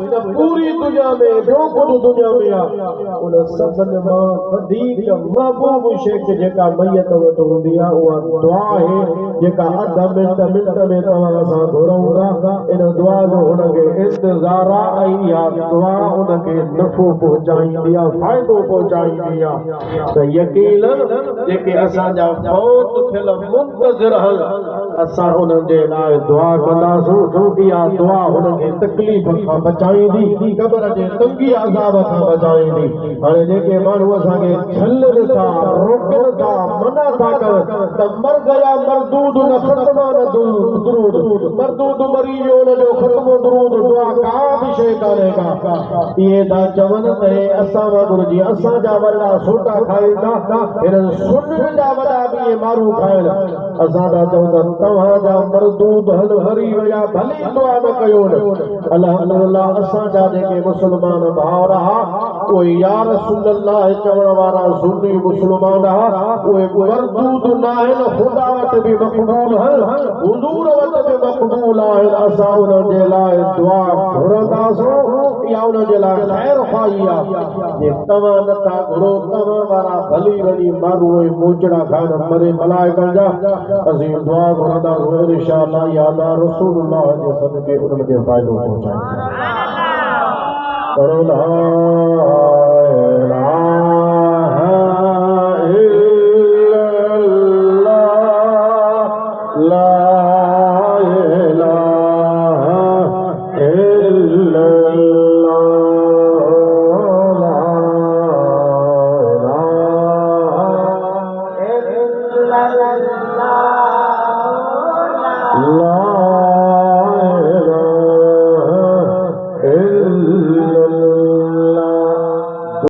इन पूरी दुनिया में जो कुछ दुनिया में आहे उन सभिनि मां वधीक महबूब शइ जेका मैयत वटि हूंदी आहे उहा दुआ आहे जेका अध मिंट में तव्हां सां घुरऊं था इन दुआ जो हुनखे इंतज़ार आहे ऐं इहा दुआ उनखे नफ़ो पहुचाईंदी आहे फ़ाइदो पहुचाईंदी आहे त यकीन जेके असांजा फौत थियल मुंतज़िर असां उन्हनि जे लाइ दुआ कंदासीं इहा दुआ हुनखे तकलीफ़ खां बचाईंदी क़ब्र जे तंगी अज़ाब खां बचाईंदी हाणे जेके माण्हू असांखे छलनि था रोकनि था मना था कनि त मर गया मरदूद न ख़त्म न दुरूद मरदूद मरी वियो हुनजो ख़त्म दुरूद दुआ का बि शइ कान्हे का इहे था चवनि त हे असां वांगुरु जीअं असांजा वॾा सोटा खाइनि था हिननि सुन्ननि जा वॾा बि इहे माण्हू खाइनि असां था चऊं त तव्हांजा मरदूद हल हरी विया भली दुआ न कयो अल्हम्दुलिल्लाह असांजा जेके मुस्लमान भाउर उहे या रसूल अल्लाह चवण वारा सुन्नी मुस्लमान उहे मरदूद न आहिनि ख़ुदा वटि बि मक़बूल आहिनि हुज़ूर वटि बि मक़बूल आहिनि असां उन्हनि जे लाइ दुआ घुरंदासीं या उन्हनि जे लाइ ख़ैर ख़्वाही आहे जे तव्हां नथा घुरो तव्हां वारा भली वॾी माण्हू उहे मोचड़ा खाइनि मरे मलाइकनि जा असीं दुआ घुरंदासीं इंशाअल्लाह या अल्लाह रसूलुल्लाह जे सदके उन्हनि खे फ़ाइदो पहुचाईंदा पढ़ो ला